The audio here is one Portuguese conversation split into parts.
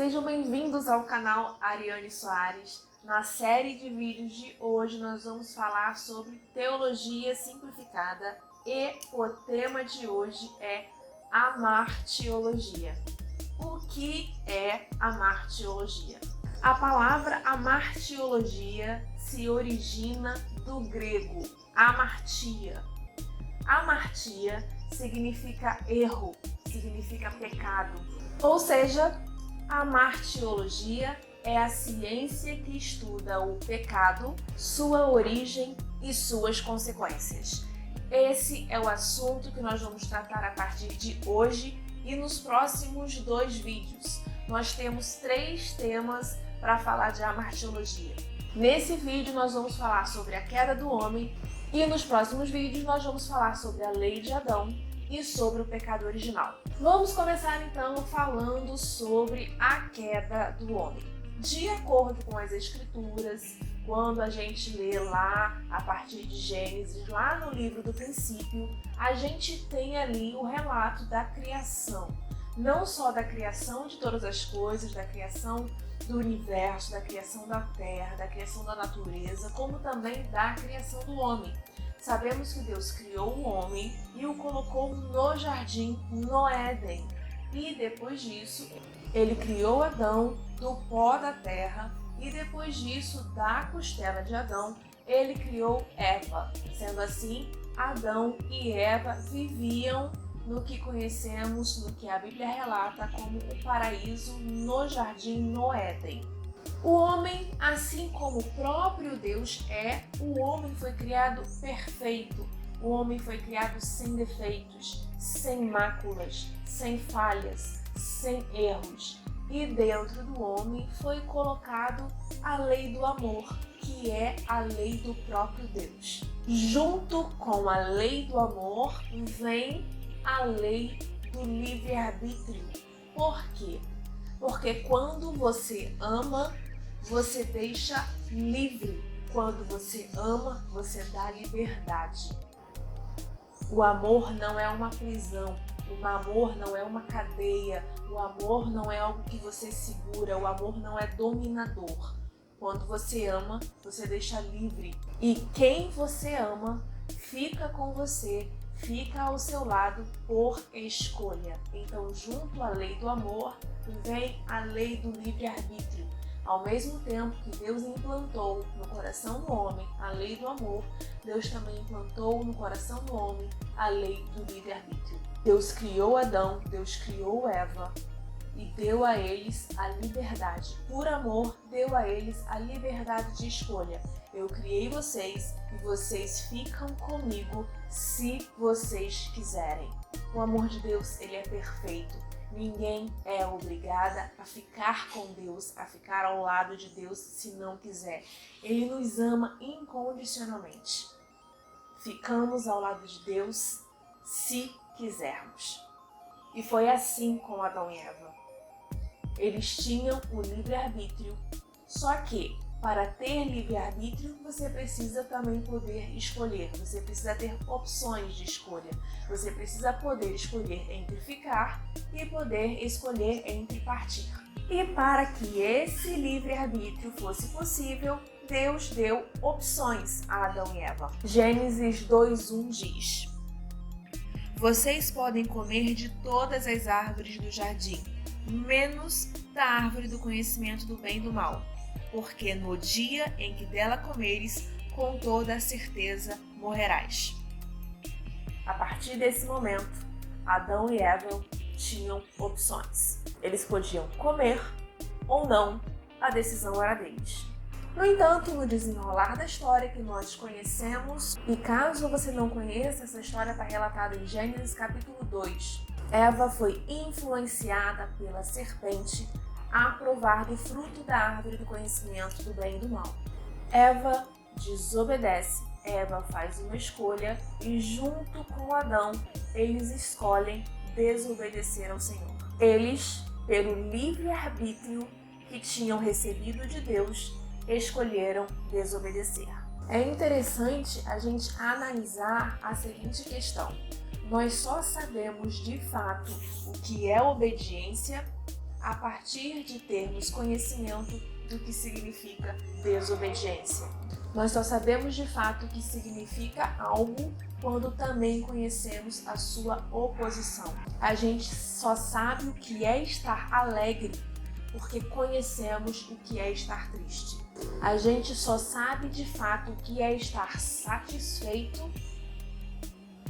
Sejam bem-vindos ao canal Ariane Soares. Na série de vídeos de hoje nós vamos falar sobre teologia simplificada e o tema de hoje é a martiologia. O que é a martiologia? A palavra amartiologia se origina do grego amartia. Amartia significa erro, significa pecado. Ou seja, a martiologia é a ciência que estuda o pecado, sua origem e suas consequências. Esse é o assunto que nós vamos tratar a partir de hoje e nos próximos 2 vídeos. Nós temos 3 temas para falar de amartiologia. Nesse vídeo nós vamos falar sobre a queda do homem e nos próximos vídeos nós vamos falar sobre a lei de Adão e sobre o pecado original. Vamos começar então falando sobre a queda do homem. De acordo com as escrituras, quando a gente lê lá a partir de Gênesis, lá no livro do princípio, a gente tem ali o relato da criação. Não só da criação de todas as coisas, da criação do universo, da criação da terra, da criação da natureza, como também da criação do homem. Sabemos que Deus criou o homem e o colocou no jardim, no Éden. E depois disso, ele criou Adão do pó da terra e depois disso, da costela de Adão, ele criou Eva. Sendo assim, Adão e Eva viviam no que conhecemos, no que a Bíblia relata como o paraíso no jardim, no Éden. O homem, assim como o próprio Deus o homem foi criado perfeito. O homem foi criado sem defeitos, sem máculas, sem falhas, sem erros. E dentro do homem foi colocado a lei do amor, que é a lei do próprio Deus. Junto com a lei do amor vem a lei do livre-arbítrio. Por quê? Porque quando você ama, você deixa livre. Quando você ama, você dá liberdade. O amor não é uma prisão. O amor não é uma cadeia. O amor não é algo que você segura. O amor não é dominador. Quando você ama, você deixa livre. E quem você ama fica com você, fica ao seu lado por escolha. Então, junto à lei do amor, vem a lei do livre-arbítrio. Ao mesmo tempo que Deus implantou no coração do homem a lei do amor, Deus também implantou no coração do homem a lei do livre-arbítrio. Deus criou Adão, Deus criou Eva e deu a eles a liberdade. Por amor, deu a eles a liberdade de escolha. Eu criei vocês e vocês ficam comigo se vocês quiserem. O amor de Deus, ele é perfeito. Ninguém é obrigada a ficar com Deus, a ficar ao lado de Deus se não quiser. Ele nos ama incondicionalmente. Ficamos ao lado de Deus se quisermos. E foi assim com Adão e Eva. Eles tinham o livre-arbítrio, só que para ter livre-arbítrio, você precisa também poder escolher. Você precisa ter opções de escolha. Você precisa poder escolher entre ficar e poder escolher entre partir. E para que esse livre-arbítrio fosse possível, Deus deu opções a Adão e Eva. Gênesis 2:1 diz: Vocês podem comer de todas as árvores do jardim, menos da árvore do conhecimento do bem e do mal. Porque no dia em que dela comeres, com toda a certeza morrerás. A partir desse momento, Adão e Eva tinham opções. Eles podiam comer ou não, a decisão era deles. No entanto, no desenrolar da história que nós conhecemos, e caso você não conheça, essa história está relatada em Gênesis capítulo 2, Eva foi influenciada pela serpente a provar do fruto da árvore do conhecimento do bem e do mal. Eva desobedece, Eva faz uma escolha e junto com Adão, eles escolhem desobedecer ao Senhor. Eles, pelo livre-arbítrio que tinham recebido de Deus, escolheram desobedecer. É interessante a gente analisar a seguinte questão. Nós só sabemos de fato o que é obediência a partir de termos conhecimento do que significa desobediência. Nós só sabemos de fato o que significa algo quando também conhecemos a sua oposição. A gente só sabe o que é estar alegre porque conhecemos o que é estar triste. A gente só sabe de fato o que é estar satisfeito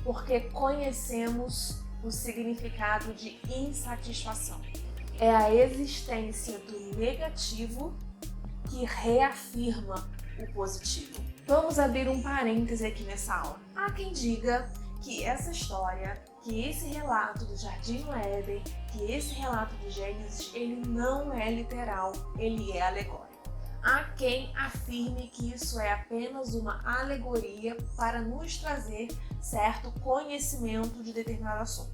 porque conhecemos o significado de insatisfação. É a existência do negativo que reafirma o positivo. Vamos abrir um parêntese aqui nessa aula. Há quem diga que essa história, que esse relato do Jardim do Éden, que esse relato de Gênesis, ele não é literal, ele é alegórico. Há quem afirme que isso é apenas uma alegoria para nos trazer certo conhecimento de determinado assunto.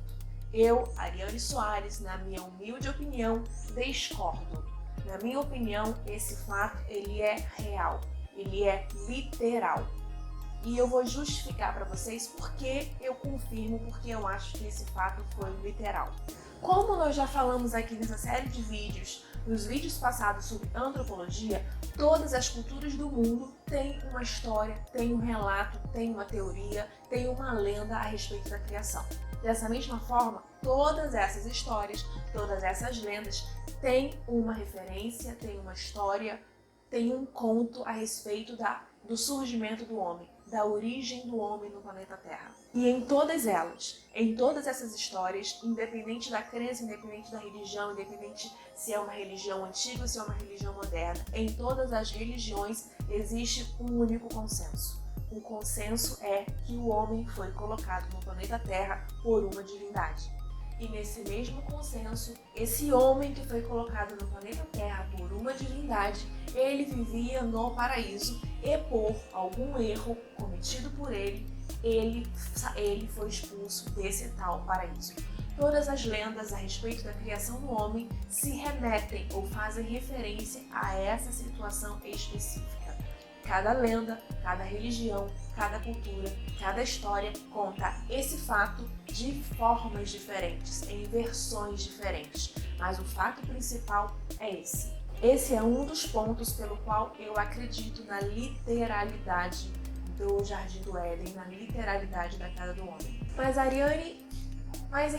Eu, Ariane Soares, na minha humilde opinião, discordo. Na minha opinião, esse fato ele é real, ele é literal. E eu vou justificar para vocês porque eu confirmo, porque eu acho que esse fato foi literal. Como nós já falamos aqui nessa série de vídeos, nos vídeos passados sobre antropologia, todas as culturas do mundo têm uma história, têm um relato, têm uma teoria, têm uma lenda a respeito da criação. Dessa mesma forma, todas essas histórias, todas essas lendas têm uma referência, têm uma história, têm um conto a respeito do surgimento do homem, da origem do homem no planeta Terra. E em todas elas, em todas essas histórias, independente da crença, independente da religião, independente se é uma religião antiga ou se é uma religião moderna, em todas as religiões existe um único consenso. O consenso é que o homem foi colocado no planeta Terra por uma divindade. E nesse mesmo consenso, esse homem que foi colocado no planeta Terra por uma divindade, ele vivia no paraíso e por algum erro cometido por ele foi expulso desse tal paraíso. Todas as lendas a respeito da criação do homem se remetem ou fazem referência a essa situação específica. Cada lenda, cada religião, cada cultura, cada história conta esse fato de formas diferentes, em versões diferentes, mas o fato principal é esse. Esse é um dos pontos pelo qual eu acredito na literalidade do Jardim do Éden, na literalidade da queda do homem. Mas Ariane,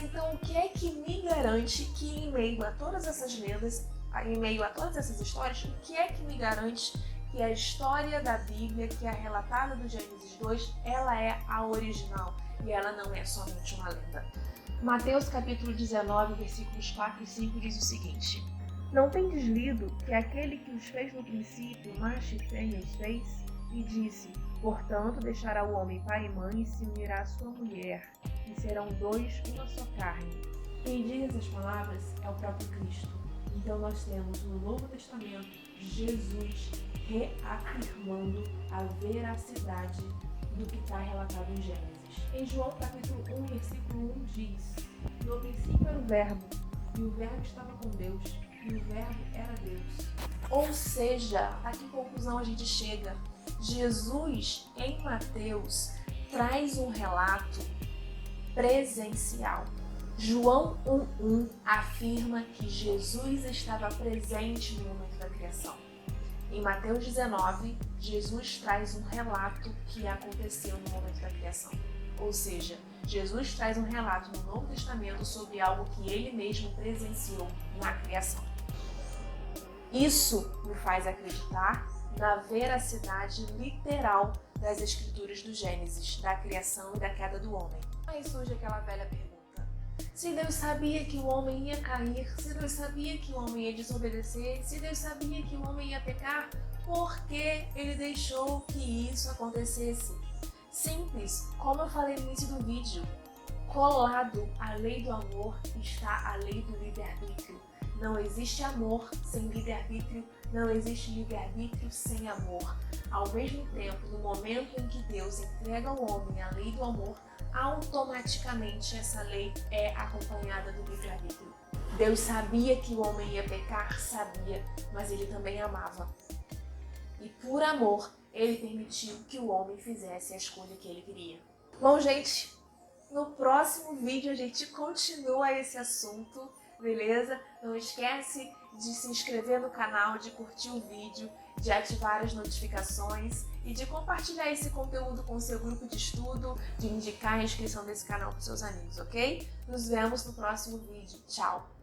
então o que é que me garante que em meio a todas essas lendas, em meio a todas essas histórias, o que é que me garante que a história da Bíblia, que é relatada do Gênesis 2, ela é a original e ela não é somente uma lenda? Mateus capítulo 19, versículos 4 e 5 diz o seguinte: Não tendes lido que aquele que os fez no princípio, macho e fêmea os fez? E disse, portanto, deixará o homem pai e mãe e se unirá à sua mulher, e serão dois uma só carne. Quem diz essas palavras é o próprio Cristo. Então nós temos no Novo Testamento Jesus reafirmando a veracidade do que está relatado em Gênesis. Em João capítulo 1, versículo 1 diz: No princípio era o Verbo, e o Verbo estava com Deus, e o Verbo era Deus. Ou seja, a que conclusão a gente chega? Jesus, em Mateus, traz um relato presencial. João 1:1 afirma que Jesus estava presente no momento da criação. Em Mateus 19, Jesus traz um relato que aconteceu no momento da criação. Ou seja, Jesus traz um relato no Novo Testamento sobre algo que ele mesmo presenciou na criação. Isso me faz acreditar na veracidade literal das escrituras do Gênesis, da criação e da queda do homem. Aí surge aquela velha pergunta: se Deus sabia que o homem ia cair, se Deus sabia que o homem ia desobedecer, se Deus sabia que o homem ia pecar, por que ele deixou que isso acontecesse? Simples, como eu falei no início do vídeo, colado à lei do amor está a lei do livre-arbítrio. Não existe amor sem livre-arbítrio, não existe livre-arbítrio sem amor. Ao mesmo tempo, no momento em que Deus entrega ao homem a lei do amor, automaticamente essa lei é acompanhada do livre-arbítrio. Deus sabia que o homem ia pecar, sabia, mas ele também amava. E por amor, ele permitiu que o homem fizesse a escolha que ele queria. Bom, gente, no próximo vídeo a gente continua esse assunto. beleza? Não esquece de se inscrever no canal, de curtir o vídeo, de ativar as notificações e de compartilhar esse conteúdo com o seu grupo de estudo, de indicar a inscrição desse canal para os seus amigos, ok? Nos vemos no próximo vídeo. Tchau!